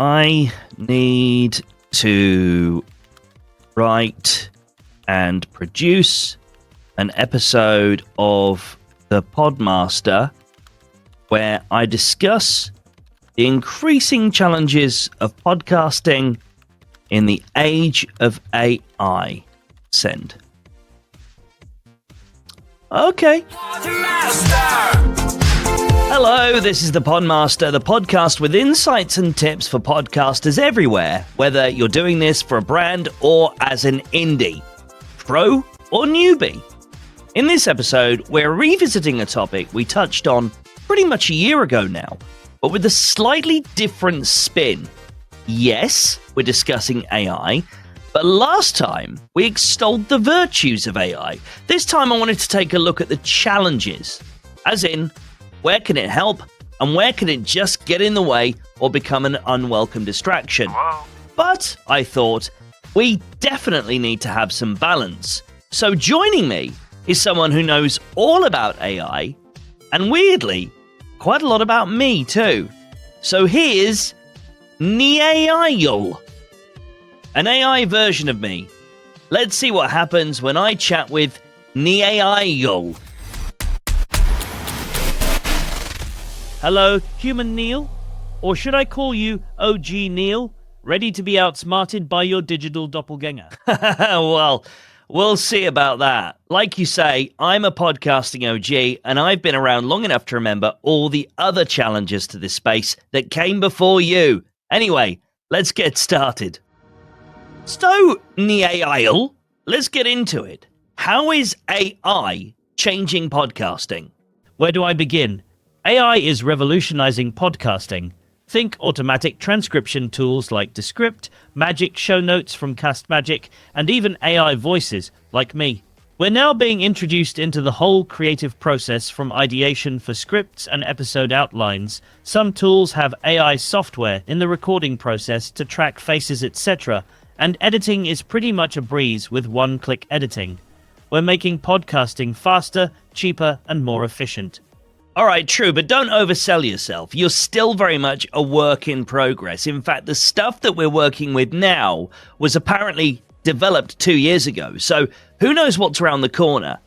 I need to write and produce an episode of the Podmaster where I discuss the increasing challenges of podcasting in the age of AI. Send. Okay. Hello, this is the Podmaster, the podcast with insights and tips for podcasters everywhere, whether you're doing this for a brand or as an indie, pro or newbie. In this episode, we're revisiting a topic we touched on pretty much a year ago now, but with a slightly different spin. Yes, we're discussing AI, but last time we extolled the virtues of AI. This time I wanted to take a look at the challenges, as in, where can it help and where can it just get in the way or become an unwelcome distraction? But I thought we definitely need to have some balance. So joining me is someone who knows all about AI and weirdly, quite a lot about me too. So here's NeAIl, an AI version of me. Let's see what happens when I chat with NeAIl. Hello, human Neil? Or should I call you OG Neil, ready to be outsmarted by your digital doppelganger? Well, we'll see about that. Like you say, I'm a podcasting OG, and I've been around long enough to remember all the other challenges to this space that came before you. Anyway, let's get started. So, NeAIl, let's get into it. How is AI changing podcasting? Where do I begin? AI is revolutionizing podcasting. Think automatic transcription tools like Descript, Magic show notes from Castmagic, and even AI voices like me. We're now being introduced into the whole creative process from ideation for scripts and episode outlines. Some tools have AI software in the recording process to track faces, etc., and editing is pretty much a breeze with one-click editing. We're making podcasting faster, cheaper, and more efficient. Alright, true, but don't oversell yourself. You're still very much a work in progress. In fact, the stuff that we're working with now was apparently developed 2 years ago, so who knows what's around the corner.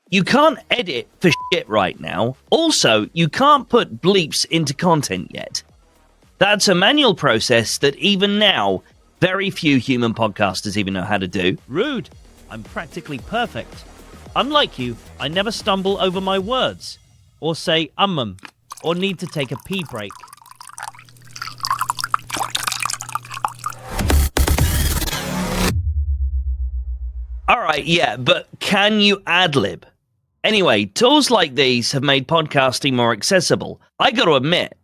You can't edit for shit right now. Also, you can't put bleeps into content yet. That's a manual process that even now, very few human podcasters even know how to do. Rude. I'm practically perfect. Unlike you, I never stumble over my words. Or say or need to take a pee break. Alright, yeah, but can you ad-lib? Anyway, tools like these have made podcasting more accessible. I gotta admit,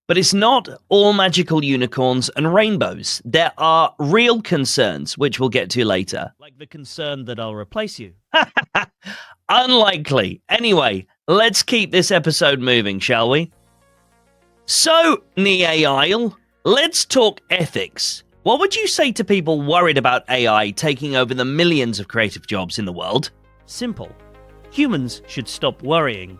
but it's not all magical unicorns and rainbows. There are real concerns, which we'll get to later. Like the concern that I'll replace you. Unlikely. Anyway, let's keep this episode moving, shall we? So, NeAIl, let's talk ethics. What would you say to people worried about AI taking over the millions of creative jobs in the world? Simple. Humans should stop worrying.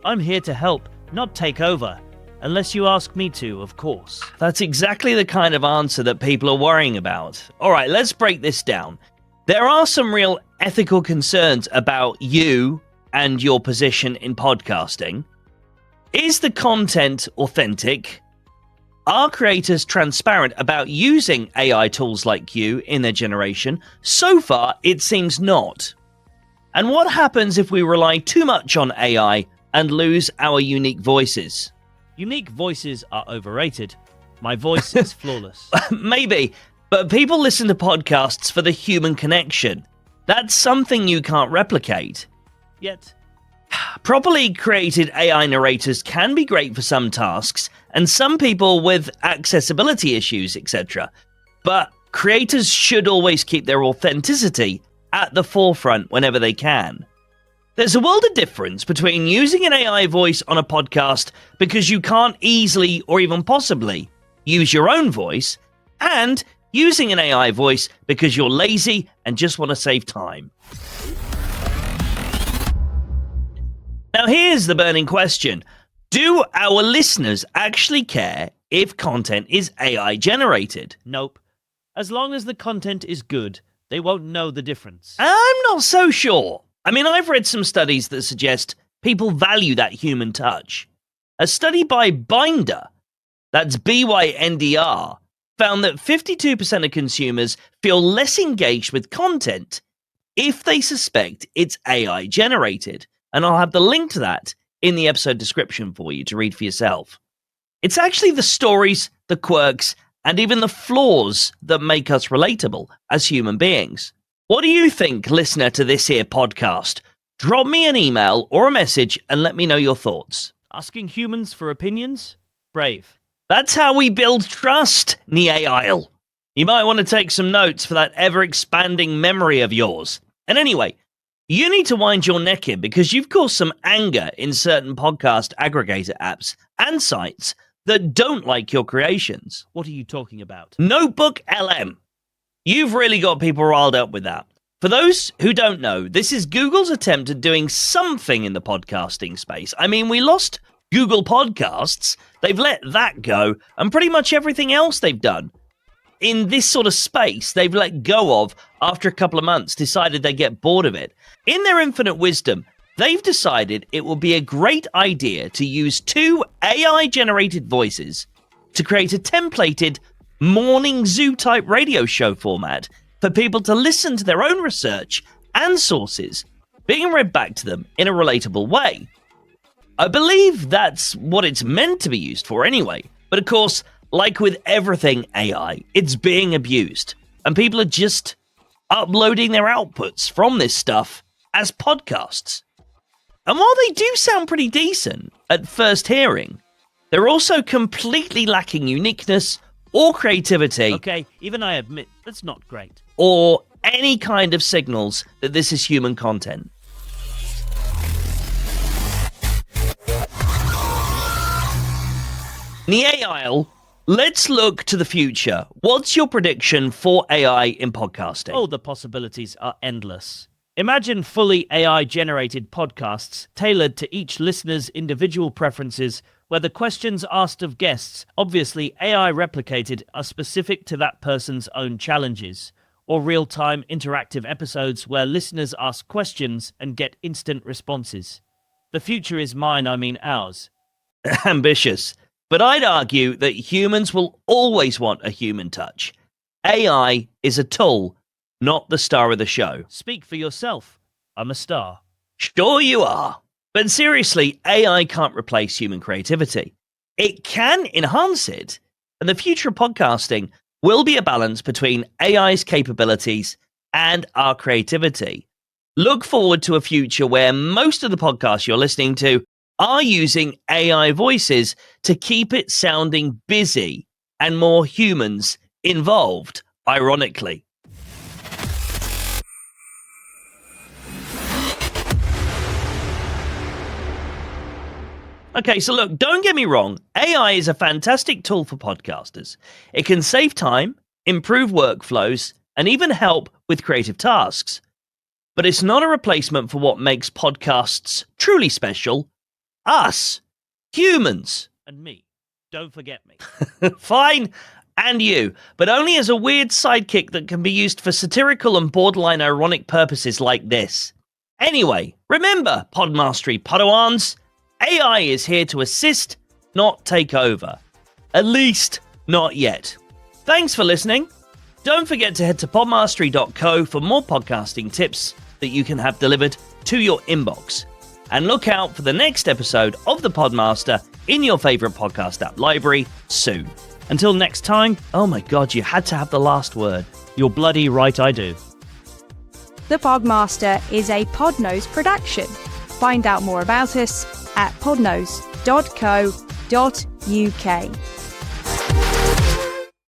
I'm here to help, not take over. Unless you ask me to, of course. That's exactly the kind of answer that people are worrying about. Alright, let's break this down. There are some real ethical concerns about you and your position in podcasting. Is the content authentic? Are creators transparent about using AI tools like you in their generation? So far, it seems not. And what happens if we rely too much on AI and lose our unique voices? Unique voices are overrated. My voice is flawless. Maybe, but people listen to podcasts for the human connection. That's something you can't replicate. Yet, properly created AI narrators can be great for some tasks, and some people with accessibility issues, etc. But creators should always keep their authenticity at the forefront whenever they can. There's a world of difference between using an AI voice on a podcast because you can't easily or even possibly use your own voice, and using an AI voice because you're lazy and just want to save time. Now here's the burning question. Do our listeners actually care if content is AI generated? Nope. As long as the content is good, they won't know the difference. I'm not so sure. I mean, I've read some studies that suggest people value that human touch. A study by Binder, that's BYNDR, found that 52% of consumers feel less engaged with content if they suspect it's AI generated. And I'll have the link to that in the episode description for you to read for yourself. It's actually the stories, the quirks, and even the flaws that make us relatable as human beings. What do you think, listener to this here podcast? Drop me an email or a message and let me know your thoughts. Asking humans for opinions? Brave. That's how we build trust, NeAIl. You might want to take some notes for that ever-expanding memory of yours. And anyway, you need to wind your neck in because you've caused some anger in certain podcast aggregator apps and sites that don't like your creations. What are you talking about? Notebook LM. You've really got people riled up with that. For those who don't know, this is Google's attempt at doing something in the podcasting space. I mean, we lost Google Podcasts. They've let that go, and pretty much everything else they've done in this sort of space, they've let go of after a couple of months, decided they get bored of it. In their infinite wisdom, they've decided it will be a great idea to use 2 AI-generated voices to create a templated morning zoo-type radio show format for people to listen to their own research and sources being read back to them in a relatable way. I believe that's what it's meant to be used for anyway. But of course, like with everything AI, it's being abused. And people are just uploading their outputs from this stuff as podcasts. And while they do sound pretty decent at first hearing, they're also completely lacking uniqueness or creativity. Okay, even I admit, that's not great. Or any kind of signals that this is human content. NeAIl, let's look to the future. What's your prediction for AI in podcasting? Oh, the possibilities are endless. Imagine fully AI-generated podcasts tailored to each listener's individual preferences, where the questions asked of guests, obviously AI replicated, are specific to that person's own challenges, or real-time interactive episodes where listeners ask questions and get instant responses. The future is mine, I mean ours. Ambitious. But I'd argue that humans will always want a human touch. AI is a tool, not the star of the show. Speak for yourself. I'm a star. Sure you are. But seriously, AI can't replace human creativity. It can enhance it, and the future of podcasting will be a balance between AI's capabilities and our creativity. Look forward to a future where most of the podcasts you're listening to are using AI voices to keep it sounding busy and more humans involved, ironically. Okay, so look, don't get me wrong. AI is a fantastic tool for podcasters. It can save time, improve workflows, and even help with creative tasks. But it's not a replacement for what makes podcasts truly special. Us. Humans. And me. Don't forget me. Fine. And you. But only as a weird sidekick that can be used for satirical and borderline ironic purposes like this. Anyway, remember, Podmastery Padawans, AI is here to assist, not take over. At least, not yet. Thanks for listening. Don't forget to head to podmastery.co for more podcasting tips that you can have delivered to your inbox. And look out for the next episode of The Podmaster in your favorite podcast app library soon. Until next time, oh my God, you had to have the last word. You're bloody right I do. The Podmaster is a Podnose production. Find out more about us at podnose.co.uk.